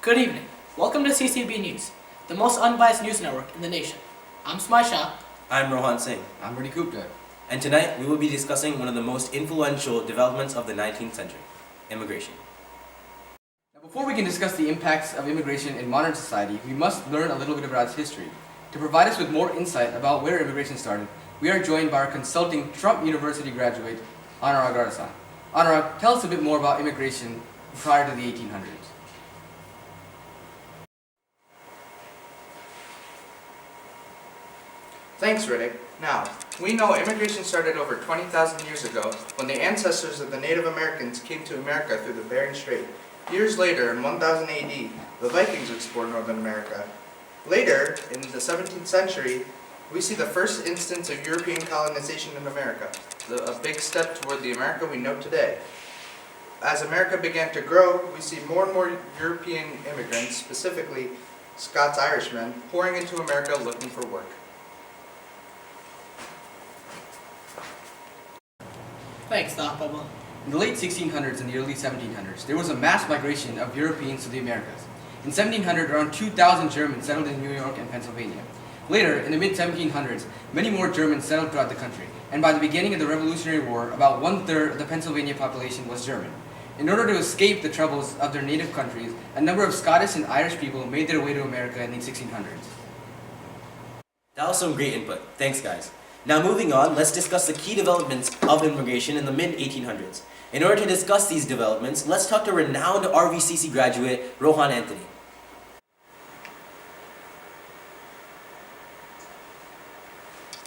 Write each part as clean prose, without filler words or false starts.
Good evening. Welcome to CCB News, the most unbiased news network in the nation. I'm Smai Shah. I'm Rohan Singh. I'm Rudy Gupta. And tonight we will be discussing one of the most influential developments of the 19th century, immigration. Now, before we can discuss the impacts of immigration in modern society, we must learn a little bit about its history. To provide us with more insight about where immigration started, we are joined by our consulting Trump University graduate, Anurag Arasan. Anurag, tell us a bit more about immigration prior to the 1800s. Thanks, Riddick. Now, we know immigration started over 20,000 years ago when the ancestors of the Native Americans came to America through the Bering Strait. Years later, in 1000 AD, the Vikings explored Northern America. Later, in the 17th century, we see the first instance of European colonization in America, a big step toward the America we know today. As America began to grow, we see more and more European immigrants, specifically Scots-Irishmen, pouring into America looking for work. Thanks, Doc Bubba. In the late 1600s and the early 1700s, there was a mass migration of Europeans to the Americas. In 1700, around 2,000 Germans settled in New York and Pennsylvania. Later, in the mid-1700s, many more Germans settled throughout the country, and by the beginning of the Revolutionary War, about one-third of the Pennsylvania population was German. In order to escape the troubles of their native countries, a number of Scottish and Irish people made their way to America in the 1600s. That was some great input. Thanks, guys. Now moving on, let's discuss the key developments of immigration in the mid-1800s. In order to discuss these developments, let's talk to renowned RVCC graduate Rohan Anthony.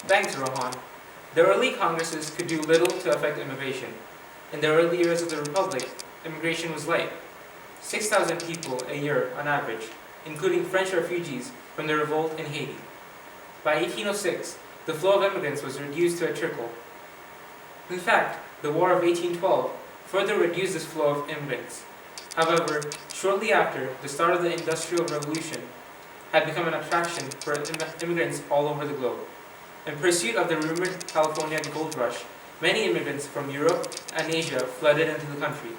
Thanks, Rohan. The early Congresses could do little to affect immigration. In the early years of the Republic, immigration was light. 6,000 people a year on average, including French refugees from the revolt in Haiti. By 1806, the flow of immigrants was reduced to a trickle. In fact, the War of 1812 further reduced this flow of immigrants. However, shortly after, the start of the Industrial Revolution had become an attraction for immigrants all over the globe. In pursuit of the rumored California gold rush, many immigrants from Europe and Asia flooded into the country.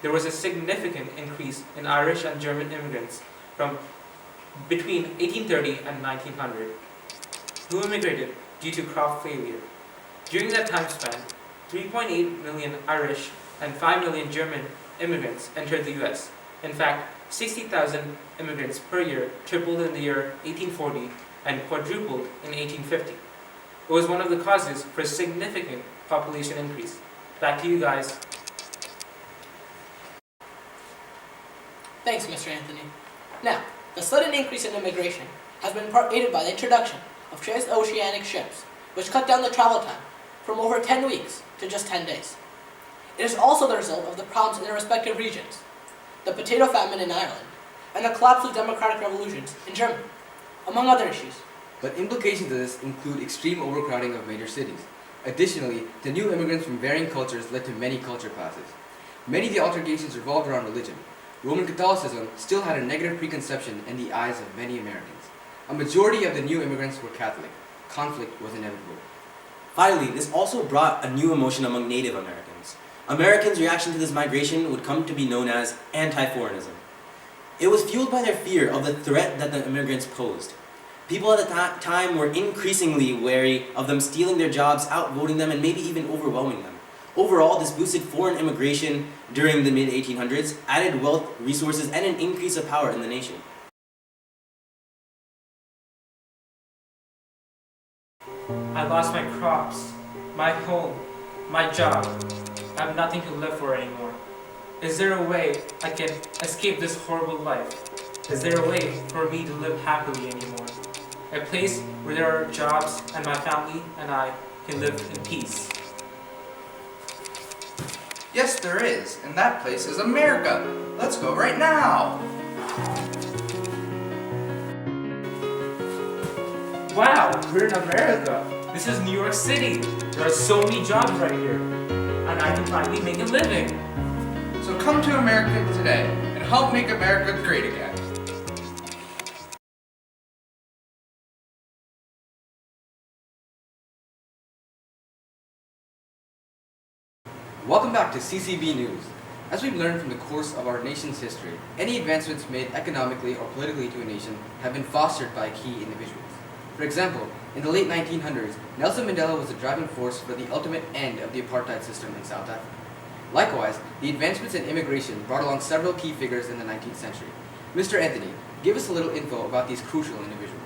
There was a significant increase in Irish and German immigrants from between 1830 and 1900, who immigrated due to crop failure. During that time span, 3.8 million Irish and 5 million German immigrants entered the US. In fact, 60,000 immigrants per year tripled in the year 1840 and quadrupled in 1850. It was one of the causes for significant population increase. Back to you guys. Thanks, Mr. Anthony. Now, the sudden increase in immigration has been aided by the introduction of transoceanic ships, which cut down the travel time from over 10 weeks to just 10 days. It is also the result of the problems in their respective regions, the potato famine in Ireland, and the collapse of democratic revolutions in Germany, among other issues. But implications of this include extreme overcrowding of major cities. Additionally, the new immigrants from varying cultures led to many culture classes. Many of the altercations revolved around religion. Roman Catholicism still had a negative preconception in the eyes of many Americans. A majority of the new immigrants were Catholic. Conflict was inevitable. Finally, this also brought a new emotion among Native Americans. Americans' reaction to this migration would come to be known as anti-foreignism. It was fueled by their fear of the threat that the immigrants posed. People at the time were increasingly wary of them stealing their jobs, outvoting them, and maybe even overwhelming them. Overall, this boosted foreign immigration during the mid-1800s, added wealth, resources, and an increase of power in the nation. I lost my crops, my home, my job. I have nothing to live for anymore. Is there a way I can escape this horrible life? Is there a way for me to live happily anymore? A place where there are jobs and my family and I can live in peace. Yes, there is, and that place is America. Let's go right now. Wow, we're in America. This is New York City. There are so many jobs right here. And I can finally make a living. So come to America today and help make America great again. Welcome back to CCB News. As we've learned from the course of our nation's history, any advancements made economically or politically to a nation have been fostered by key individuals. For example, in the late 1900s, Nelson Mandela was the driving force for the ultimate end of the apartheid system in South Africa. Likewise, the advancements in immigration brought along several key figures in the 19th century. Mr. Anthony, give us a little info about these crucial individuals.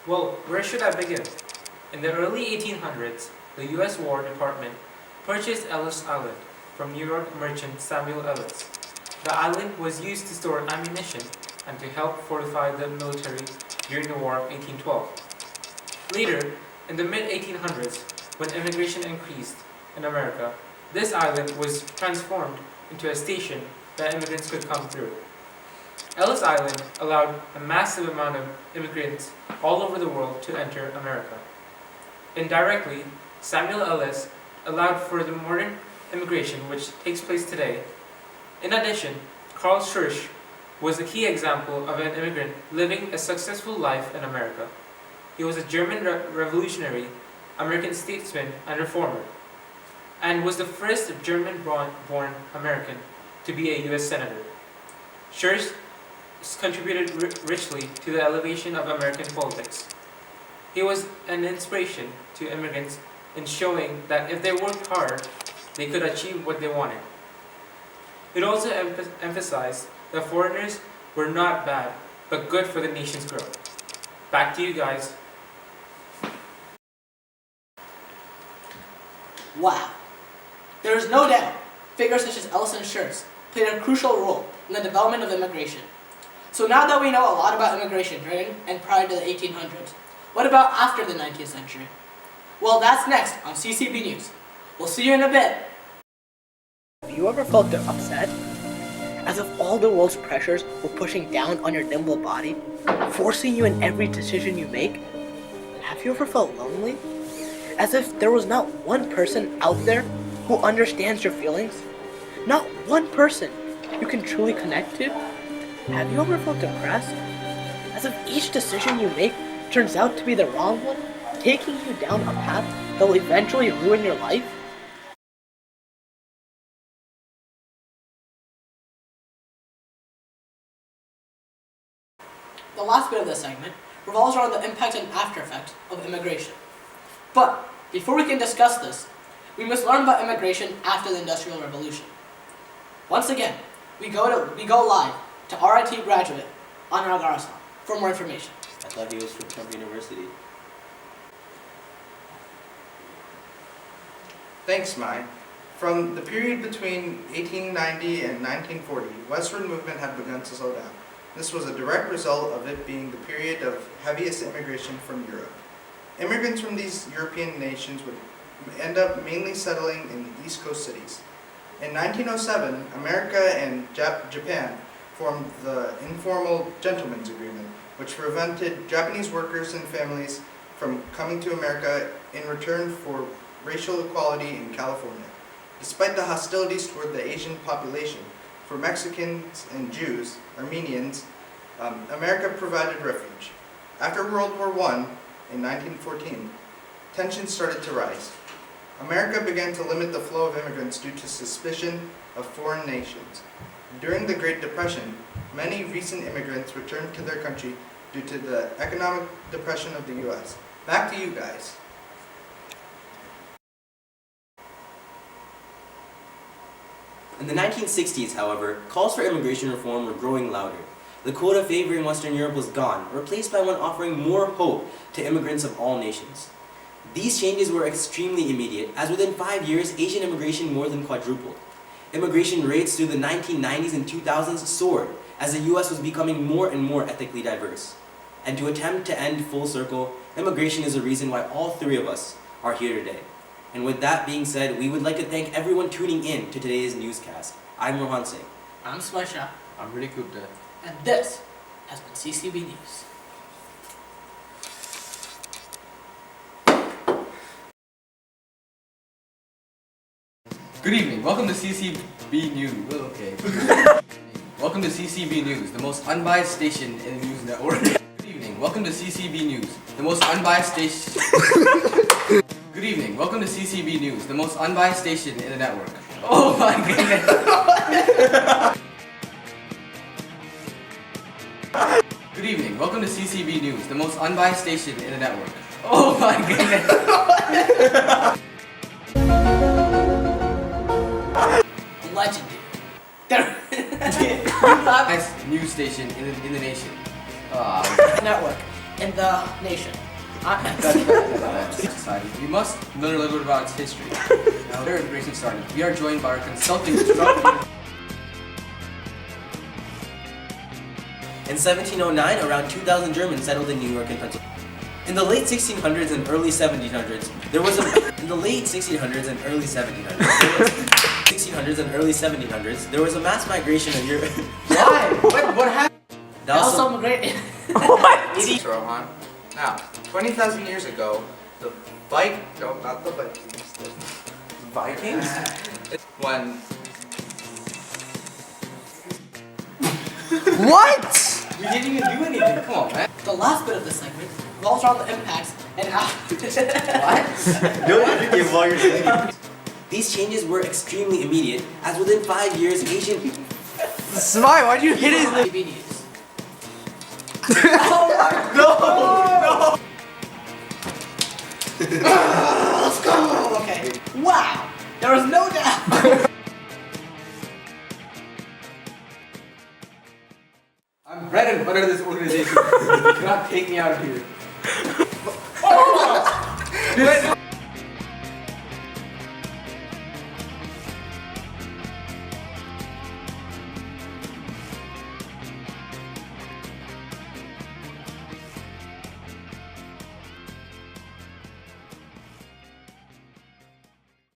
Well, where should I begin? In the early 1800s, the U.S. War Department purchased Ellis Island from New York merchant Samuel Ellis. The island was used to store ammunition and to help fortify the military during the War of 1812. Later, in the mid-1800s, when immigration increased in America, this island was transformed into a station that immigrants could come through. Ellis Island allowed a massive amount of immigrants all over the world to enter America. Indirectly, Samuel Ellis allowed for the modern immigration which takes place today. In addition, Karl Schurz was a key example of an immigrant living a successful life in America. He was a German revolutionary, American statesman and reformer, and was the first German-born American to be a U.S. Senator. Schurz contributed richly to the elevation of American politics. He was an inspiration to immigrants in showing that if they worked hard, they could achieve what they wanted. It also emphasized that foreigners were not bad, but good for the nation's growth. Back to you guys. Wow. There is no doubt figures such as Ellis and Schurz played a crucial role in the development of immigration. So now that we know a lot about immigration during and prior to the 1800s, what about after the 19th century? Well, that's next on CCB News. We'll see you in a bit. Have you ever felt upset? As if all the world's pressures were pushing down on your nimble body, forcing you in every decision you make? Have you ever felt lonely? As if there was not one person out there who understands your feelings? Not one person you can truly connect to? Have you ever felt depressed? As if each decision you make turns out to be the wrong one, taking you down a path that will eventually ruin your life? The last bit of this segment revolves around the impact and after effects of immigration. But before we can discuss this, we must learn about immigration after the Industrial Revolution. Once again, we go live to RIT graduate Anurag Arasan for more information. I thought he was from Trump University. Thanks, Mai. From the period between 1890 and 1940, westward movement had begun to slow down. This was a direct result of it being the period of heaviest immigration from Europe. Immigrants from these European nations would end up mainly settling in East Coast cities. In 1907, America and Japan formed the Informal Gentlemen's Agreement, which prevented Japanese workers and families from coming to America in return for racial equality in California. Despite the hostilities toward the Asian population, for Mexicans and Jews, Armenians, America provided refuge. After World War I, in 1914, tensions started to rise. America began to limit the flow of immigrants due to suspicion of foreign nations. During the Great Depression, many recent immigrants returned to their country due to the economic depression of the U.S. Back to you guys. In the 1960s, however, calls for immigration reform were growing louder. The quota favoring Western Europe was gone, replaced by one offering more hope to immigrants of all nations. These changes were extremely immediate, as within 5 years, Asian immigration more than quadrupled. Immigration rates through the 1990s and 2000s soared, as the US was becoming more and more ethnically diverse. And to attempt to end full circle, immigration is the reason why all three of us are here today. And with that being said, we would like to thank everyone tuning in to today's newscast. I'm Rohan Singh. I'm Smasha, I'm really Gupta. and this has been CCB News. Good evening. Welcome to CCB News. Okay. Welcome to CCB News, the most unbiased station in the news network. Good evening. Welcome to CCB News, the most unbiased station. Good evening. Welcome to CCB News, the most unbiased station in the network. Oh my goodness. Good evening. Welcome to CCB News, the most unbiased station in the network. Oh my goodness. Legendary. Unbiased news station in the nation. Network in the nation. Society. We must learn a little bit about its history. Now, their immigration started. We are joined by our consulting instructor. In 1709, around 2,000 Germans settled in New York and Pennsylvania. In the late 1600s and early 1700s, there was a mass migration of Europe. Why? What happened? Also great. Thanks, Rohan. Now, 20,000 years ago, the not the Vikings. Vikings? When What? We didn't even do anything. Come on, man. The last bit of this segment revolves around the impacts and What? These changes were extremely immediate, as within 5 years, Asian people. Smile, why'd you hit it? CCB News. Let's go. Okay. Wow. There was no doubt. I'm bread and butter of this organization. You cannot take me out of here.